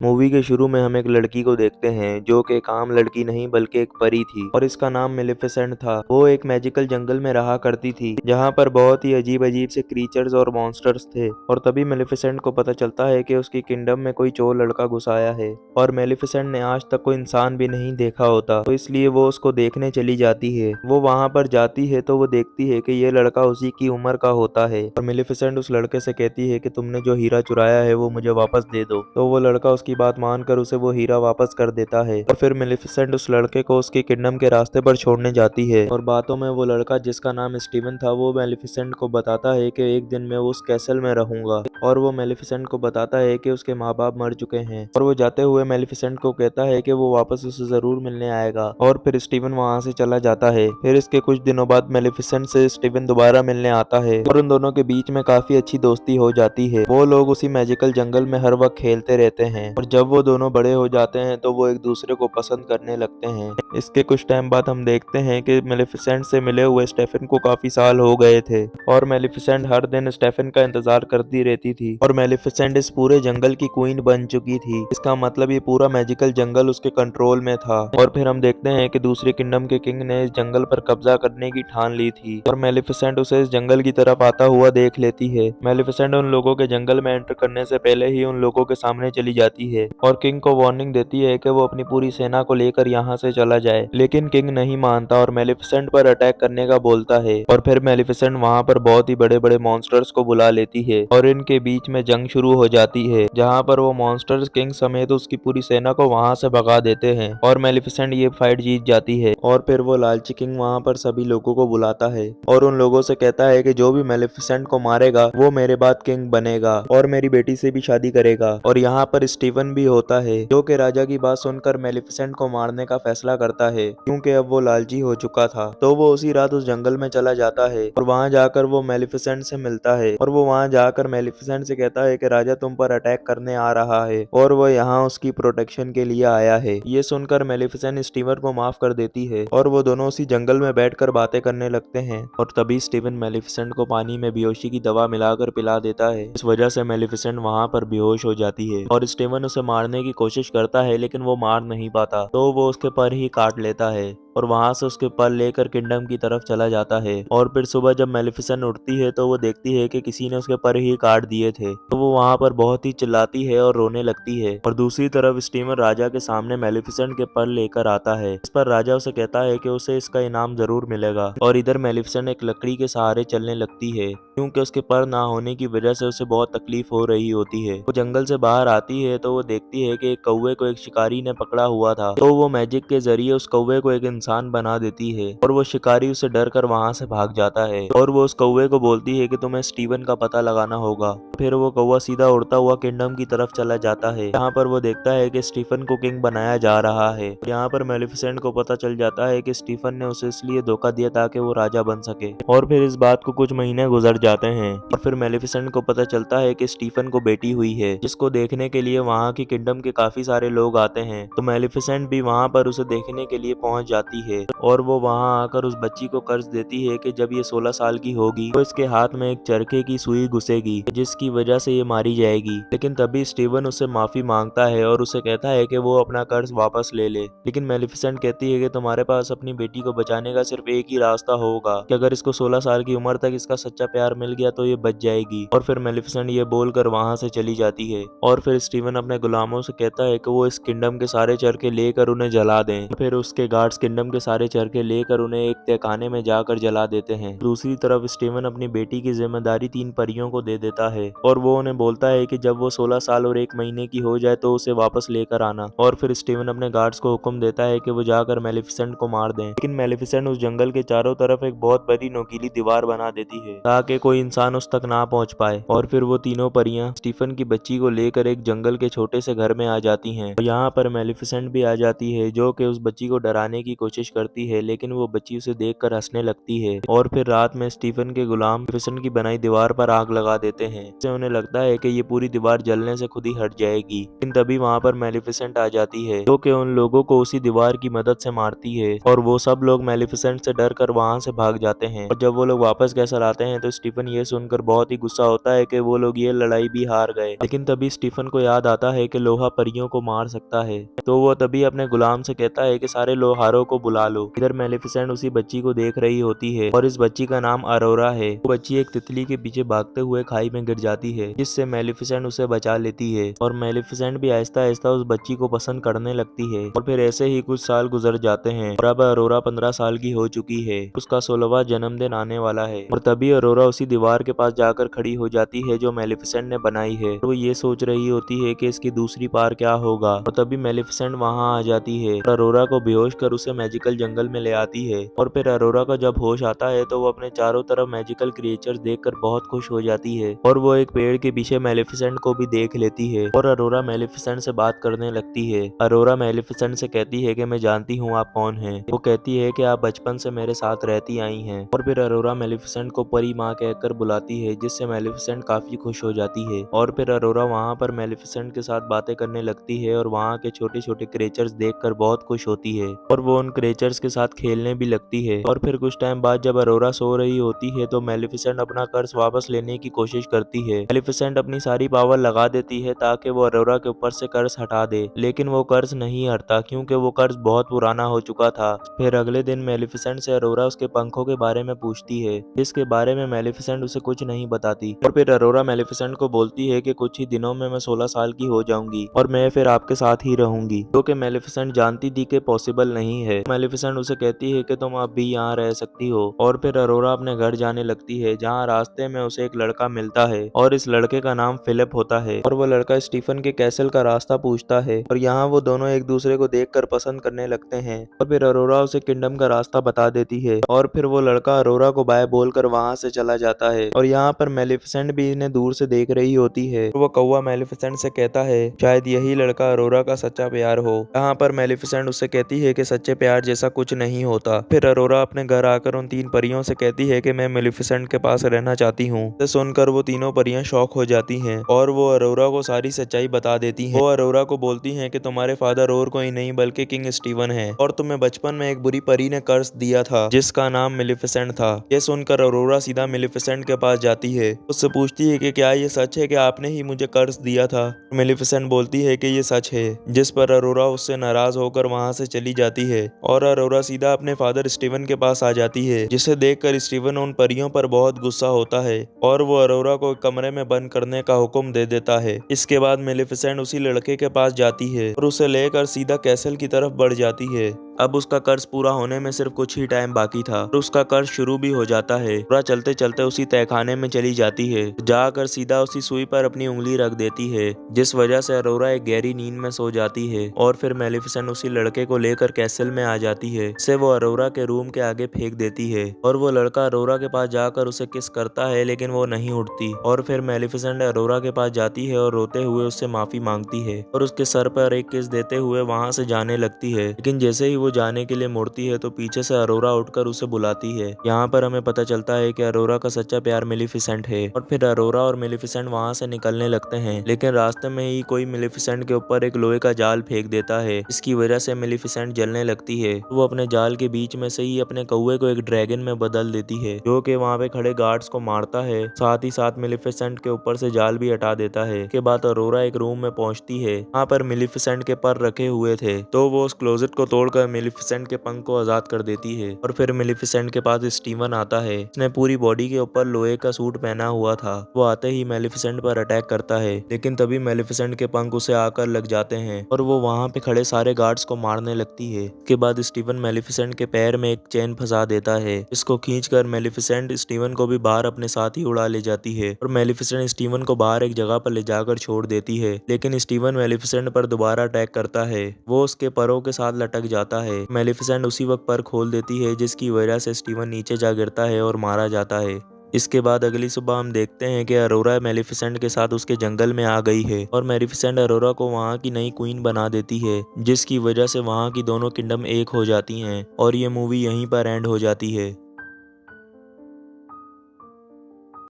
Movie के शुरू में हम एक लड़की को देखते हैं जो कि एक आम लड़की नहीं बल्कि एक परी थी और इसका नाम मेलिफिसेंट था। वो एक मैजिकल जंगल में रहा करती थी जहाँ पर बहुत ही अजीब अजीब से क्रीचर्स और मॉन्स्टर्स थे। और तभी मेलिफिसेंट को पता चलता है कि उसकी किंगडम में कोई चोर लड़का घुस आया है और मेलिफिसेंट ने आज तक कोई इंसान भी नहीं देखा होता, तो इसलिए वो उसको देखने चली जाती है। वो वहां पर जाती है तो वो देखती है कि ये लड़का उसी की उम्र का होता है और मेलिफिसेंट उस लड़के से कहती है कि तुमने जो हीरा चुराया है वो मुझे वापस दे दो। तो वो लड़का उसकी बात मानकर उसे वो हीरा वापस कर देता है और फिर मेलिफिसेंट उस लड़के को उसके किंगडम के रास्ते पर छोड़ने जाती है। और बातों में वो लड़का जिसका नाम स्टीवन था वो मेलिफिसेंट को बताता है कि एक दिन मैं उस कैसल में रहूंगा और वो मेलिफिसेंट को बताता है कि उसके माँ बाप मर चुके हैं। और वो जाते हुए मेलिफिसेंट को कहता है कि वो वापस उसे जरूर मिलने आएगा और फिर स्टीवन वहां से चला जाता है। फिर इसके कुछ दिनों बाद मेलिफिसेंट से स्टीवन दोबारा मिलने आता है और उन दोनों के बीच में काफी अच्छी दोस्ती हो जाती है। वो लोग उसी मैजिकल जंगल में हर वक्त खेलते रहते हैं और जब वो दोनों बड़े हो जाते हैं तो वो एक दूसरे को पसंद करने लगते हैं। इसके कुछ टाइम बाद हम देखते हैं कि मेलिफिसेंट से मिले हुए स्टेफन को काफी साल हो गए थे और मेलिफिसेंट हर दिन स्टेफन का इंतजार करती रहती थी और मेलिफिसेंट इस पूरे जंगल की क्वीन बन चुकी थी। इसका मतलब ये पूरा मैजिकल जंगल उसके कंट्रोल में था। और फिर हम देखते हैं कि दूसरे किंगडम के किंग ने इस जंगल पर कब्जा करने की ठान ली थी और मेलिफिसेंट उसे इस जंगल की तरफ आता हुआ देख लेती है। मेलिफिसेंट उन लोगों के जंगल में एंटर करने से पहले ही उन लोगों के सामने चली जाती है और किंग को वार्निंग देती है कि वो अपनी पूरी सेना को लेकर यहाँ से चला जाए, लेकिन किंग नहीं मानता और मेलिफिसेंट पर अटैक करने का बोलता है। और फिर मेलिफिसेंट वहाँ पर बहुत ही बड़े बड़े मॉन्स्टर्स को बुला लेती है और इनके बीच में जंग शुरू हो जाती है जहाँ पर वो मॉन्स्टर्स किंग समेत उसकी पूरी सेना को वहाँ से भगा देते हैं और मेलिफिसेंट ये फाइट जीत जाती है। और फिर वो लालची किंग वहाँ पर सभी लोगों को बुलाता है और उन लोगों से कहता है कि जो भी मेलिफिसेंट को मारेगा वो मेरे बाद किंग बनेगा और मेरी बेटी से भी शादी करेगा। और यहाँ पर स्टीवन भी होता है जो कि राजा की बात सुनकर मेलिफिसेंट को मारने का फैसला करता है क्योंकि अब वो लालची हो चुका था। तो वो उसी रात उस जंगल में चला जाता है और वहाँ जाकर वो मेलिफिसेंट से मिलता है और वो वहाँ जाकर मेलिफिसेंट से कहता है कि राजा तुम पर अटैक करने आ रहा है और वो यहाँ उसकी प्रोटेक्शन के लिए आया है। ये सुनकर मेलिफिसेंट स्टीवन को माफ कर देती है और वो दोनों उसी जंगल में बैठकर बातें करने लगते हैं। और तभी स्टीवन मेलिफिसेंट को पानी में बेहोशी की दवा मिलाकर पिला देता है। इस वजह से मेलिफिसेंट वहाँ पर बेहोश हो जाती है और स्टीवन उसे मारने की कोशिश करता है लेकिन वो मार नहीं पाता, तो वो उसके पर ही काट लेता है और वहां से उसके पर लेकर किंगडम की तरफ चला जाता है। और फिर सुबह जब मेलिफिसेंट उठती है तो वो देखती है कि किसी ने उसके पर ही काट दिए थे, तो वो वहां पर बहुत ही चिल्लाती है और रोने लगती है। और दूसरी तरफ स्टीवन राजा के सामने मेलिफिसेंट के पर लेकर आता है। इस पर राजा उसे कहता है कि उसे इसका इनाम जरूर मिलेगा। और इधर मेलिफिसेंट एक लकड़ी के सहारे चलने लगती है क्योंकि उसके पर ना होने की वजह से उसे बहुत तकलीफ हो रही होती है। वो जंगल से बाहर आती है तो वो देखती है कि एक कौवे को एक शिकारी ने पकड़ा हुआ था, तो वो मैजिक के जरिए उस कौवे को एक इंसान बना देती है और वो शिकारी उसे डर कर वहां से भाग जाता है। और वो उस कौवे को बोलती है कि तुम्हें स्टीवन का पता लगाना होगा। फिर वो कौवा सीधा उड़ता हुआ किंगडम की तरफ चला जाता है। यहाँ पर वो देखता है कि स्टीफन को किंग बनाया जा रहा है। यहाँ पर मेलिफिसेंट को पता चल जाता है कि स्टीफन ने उसे इसलिए धोखा दिया ताकि वो राजा बन सके। और फिर इस बात को कुछ महीने गुजर जाते हैं और फिर मेलिफिसेंट को पता चलता है कि स्टीफन को बेटी हुई है जिसको देखने के लिए वहाँ की किंगडम के काफी सारे लोग आते हैं। तो मेलिफिसेंट भी वहाँ पर उसे देखने के लिए पहुंच जाती है और वो वहां आकर उस बच्ची को कर्ज देती है कि जब ये 16 साल की होगी तो इसके हाथ में एक चरखे की सुई घुसेगी जिसकी वजह से ये मारी जाएगी। लेकिन तभी स्टीवन उससे माफी मांगता है और उसे कहता है कि वो अपना कर्ज वापस ले ले। लेकिन मेलिफिसेंट कहती है कि तुम्हारे पास अपनी बेटी को बचाने का सिर्फ एक ही रास्ता होगा कि अगर इसको 16 साल की उम्र तक इसका सच्चा प्यार मिल गया तो ये बच जाएगी। और फिर मेलिफिसेंट ये बोलकर वहां से चली जाती है और फिर स्टीवन अपने गुलामों से कहता है कि वो इस किंगडम के सारे चरखे लेकर उन्हें जला दें। फिर उसके गार्ड्स किंगडम के सारे चरखे लेकर उन्हें एक तहखाने में जाकर जला देते हैं। दूसरी तरफ स्टीवन अपनी बेटी की जिम्मेदारी 3 परियों को दे देता है और वो उन्हें बोलता है कि जब वो 16 साल और 1 महीने की हो जाए तो उसे वापस लेकर आना। और फिर स्टीवन अपने गार्ड्स को हुक्म देता है कि वो जाकर मेलिफिसेंट को मार दें। लेकिन मेलिफिसेंट उस जंगल के चारों तरफ एक बहुत बड़ी नोकीली दीवार बना देती है ताकि कोई इंसान उस तक ना पहुंच पाए। और फिर वो तीनों परियां स्टीफन की बच्ची को लेकर एक जंगल के छोटे से घर में आ जाती हैं। यहाँ पर मेलिफिसेंट भी आ जाती है जो कि उस बच्ची को डराने की कोशिश कोशिश करती है, लेकिन वो बच्ची उसे देखकर हंसने लगती है और फिर रात में स्टीफन के गुलाम मेलिफिसेंट की बनाई दीवार पर आग लगा देते हैं। इससे उन्हें लगता है कि ये पूरी दीवार जलने से खुद ही हट जाएगी, लेकिन तभी वहाँ पर मेलिफिसेंट आ जाती है, जो कि उन लोगों को उसी दीवार की मदद से मारती है और वो सब लोग मेलिफिसेंट से डर कर वहाँ से भाग जाते हैं। और जब वो लोग वापस कैसल आते हैं तो स्टीफन ये सुनकर बहुत ही गुस्सा होता है कि वो लोग ये लड़ाई भी हार गए, लेकिन तभी स्टीफन को याद आता है कि लोहा परियों को मार सकता है, तो वो तभी अपने गुलाम से कहता है कि सारे लोहारों को बुला लो। इधर मेलिफिसेंट उसी बच्ची को देख रही होती है और इस बच्ची का नाम अरोरा है। वो बच्ची एक तितली के पीछे भागते हुए खाई में गिर जाती है, जिससे मेलिफिसेंट उसे बचा लेती है और मेलिफिसेंट भी आहिस्ता आहिस्ता उस बच्ची को पसंद करने लगती है। और फिर ऐसे ही कुछ साल गुजर जाते हैं और अब अरोरा 15 साल की हो चुकी है। उसका 16वां जन्मदिन आने वाला है और तभी अरोरा उसी दीवार के पास जाकर खड़ी हो जाती है जो मेलिफिसेंट ने बनाई है। वो ये सोच रही होती है कि इसकी दूसरी पार क्या होगा और तभी मेलिफिसेंट वहाँ आ जाती है और अरोरा को बेहोश कर उसे मैजिकल जंगल में ले आती है। और फिर अरोरा का जब होश आता है तो वो अपने चारों तरफ मैजिकल क्रिएचर्स देखकर बहुत खुश हो जाती है और वो एक पेड़ के पीछे मेलिफिसेंट को भी देख लेती है और अरोरा मेलिफिसेंट से बात करने लगती है। अरोरा मेलिफिसेंट से कहती है कि मैं जानती हूँ आप कौन हैं। वो कहती है कि आप बचपन से मेरे साथ रहती आई हैं और फिर अरोरा मेलिफिसेंट को परी माँ कहकर बुलाती है, जिससे मेलिफिसेंट काफी खुश हो जाती है। और फिर अरोरा वहाँ पर मेलिफिसेंट के साथ बातें करने लगती है और वहाँ के छोटे छोटे क्रिएचर्स देखकर बहुत खुश होती है और वो उन क्रिएचर्स के साथ खेलने भी लगती है। और फिर कुछ टाइम बाद जब अरोरा सो रही होती है तो मेलिफिसेंट अपना कर्ज वापस लेने की कोशिश करती है। मेलिफिसेंट अपनी सारी पावर लगा देती है ताकि वो अरोरा के ऊपर से कर्ज हटा दे, लेकिन वो कर्ज नहीं हटता क्योंकि वो कर्ज बहुत पुराना हो चुका था। फिर अगले दिन मेलिफिसेंट से अरोरा उसके पंखों के बारे में पूछती है, जिसके बारे में मेलिफिसेंट उसे कुछ नहीं बताती। और फिर अरोरा मेलिफिसेंट को बोलती है कि कुछ ही दिनों में मैं 16 साल की हो जाऊंगी और मैं फिर आपके साथ ही रहूंगी, जो कि मेलिफिसेंट जानती थी कि पॉसिबल नहीं है। मेलिफिसेंट उसे कहती है कि तुम अब भी यहाँ रह सकती हो और फिर अरोरा अपने घर जाने लगती है, जहाँ रास्ते में उसे एक लड़का मिलता है और इस लड़के का नाम फिलिप होता है और वो लड़का स्टीफन के कैसल का रास्ता पूछता है और यहाँ वो दोनों एक दूसरे को देखकर पसंद करने लगते हैं। और फिर अरोरा उसे किंगडम का रास्ता बता देती है और फिर वो लड़का अरोरा को बाय बोलकर वहाँ से चला जाता है। और यहाँ पर मेलिफिसेंट भी इन्हें दूर से देख रही होती है। वो कौवा मेलिफिसेंट से कहता है शायद यही लड़का अरोरा का सच्चा प्यार हो। यहाँ पर मेलिफिसेंट उससे कहती है कि सच्चे प्यार जैसा कुछ नहीं होता। फिर अरोरा अपने घर आकर उन 3 परियों से कहती है कि मैं मेलिफिसेंट के पास रहना चाहती हूँ। इसे सुनकर वो तीनों परियां शॉक हो जाती हैं और वो अरोरा को सारी सच्चाई बता देती हैं। वो अरोरा को बोलती हैं कि तुम्हारे फादर और कोई नहीं बल्कि किंग स्टीवन है और तुम्हें बचपन में एक बुरी परी ने कर्ज दिया था जिसका नाम मेलिफिसेंट था। ये सुनकर अरोरा सीधा मेलिफिसेंट के पास जाती है, उससे पूछती है कि क्या ये सच है कि आपने ही मुझे कर्ज दिया था। मेलिफिसेंट बोलती है कि ये सच है, जिस पर अरोरा उससे नाराज होकर वहां से चली जाती है और अरोरा सीधा अपने फादर स्टीवन के पास आ जाती है, जिसे देखकर स्टीवन उन परियों पर बहुत गुस्सा होता है और वो अरोरा को एक कमरे में बंद करने का हुक्म दे देता है। इसके बाद मेलिफिसेंट उसी लड़के के पास जाती है और उसे लेकर सीधा कैसल की तरफ बढ़ जाती है। अब उसका कर्ज पूरा होने में सिर्फ कुछ ही टाइम बाकी था और उसका कर्ज शुरू भी हो जाता है। पूरा चलते चलते उसी तहखाने में चली जाती है, जाकर सीधा उसी सुई पर अपनी उंगली रख देती है, जिस वजह से अरोरा एक गहरी नींद में सो जाती है। और फिर मेलिफिसेंट उसी लड़के को लेकर कैसल में आ जाती है, से वो अरोरा के रूम के आगे फेंक देती है और वो लड़का अरोरा के पास जाकर उसे किस करता है, लेकिन वो नहीं उठती। और फिर मेलिफिसेंट अरोरा के पास जाती है और रोते हुए उससे माफी मांगती है और उसके सर पर एक किस देते हुए वहां से जाने लगती है। लेकिन जैसे ही वो जाने के लिए मुड़ती है तो पीछे से अरोरा उठकर उसे बुलाती है। यहाँ पर हमें पता चलता है कि अरोरा का सच्चा प्यार मेलिफिसेंट है और फिर अरोरा और मेलिफिसेंट वहां से निकलने लगते हैं, लेकिन रास्ते में ही कोई मेलिफिसेंट के ऊपर एक लोहे का जाल फेंक देता है। इसकी वजह से मेलिफिसेंट जलने लगती है। वो अपने जाल के बीच में से ही अपने कौवे को एक ड्रैगन में बदल देती है, जो कि वहाँ पे खड़े गार्ड्स को मारता है। साथ ही साथ मेलिफिसेंट के ऊपर से जाल भी हटा देता है। के बाद अरोरा एक रूम में पहुंचती है, वहाँ पर मेलिफिसेंट के पर रखे हुए थे, तो वो उस क्लोजेट को तोड़कर मेलिफिसेंट के पंख को आजाद कर देती है। और फिर मेलिफिसेंट के पास स्टीवन आता है, उसने पूरी बॉडी के ऊपर लोहे का सूट पहना हुआ था। वो आते ही मेलिफिसेंट पर अटैक करता है, लेकिन तभी मेलिफिसेंट के पंख उसे आकर लग जाते हैं और वो वहाँ पे खड़े सारे गार्ड्स को मारने लगती है। इसके बाद स्टीवन मेलिफिसेंट के पैर में एक चेन फंसा देता है, इसको खींचकर मेलिफिसेंट स्टीवन को भी बाहर अपने साथ ही उड़ा ले जाती है और मेलिफिसेंट स्टीवन को बाहर एक जगह पर ले जाकर छोड़ देती है। लेकिन स्टीवन मेलिफिसेंट पर दोबारा अटैक करता है, वो उसके परों के साथ लटक जाता है। मेलिफिसेंट उसी वक्त पर खोल देती है, जिसकी वजह से स्टीवन नीचे जा गिरता है और मारा जाता है। इसके बाद अगली सुबह हम देखते हैं कि अरोरा मेलिफिसेंट के साथ उसके जंगल में आ गई है और मेलिफिसेंट अरोरा को वहाँ की नई क्वीन बना देती है, जिसकी वजह से वहाँ की दोनों किंगडम एक हो जाती हैं और ये मूवी यहीं पर एंड हो जाती है।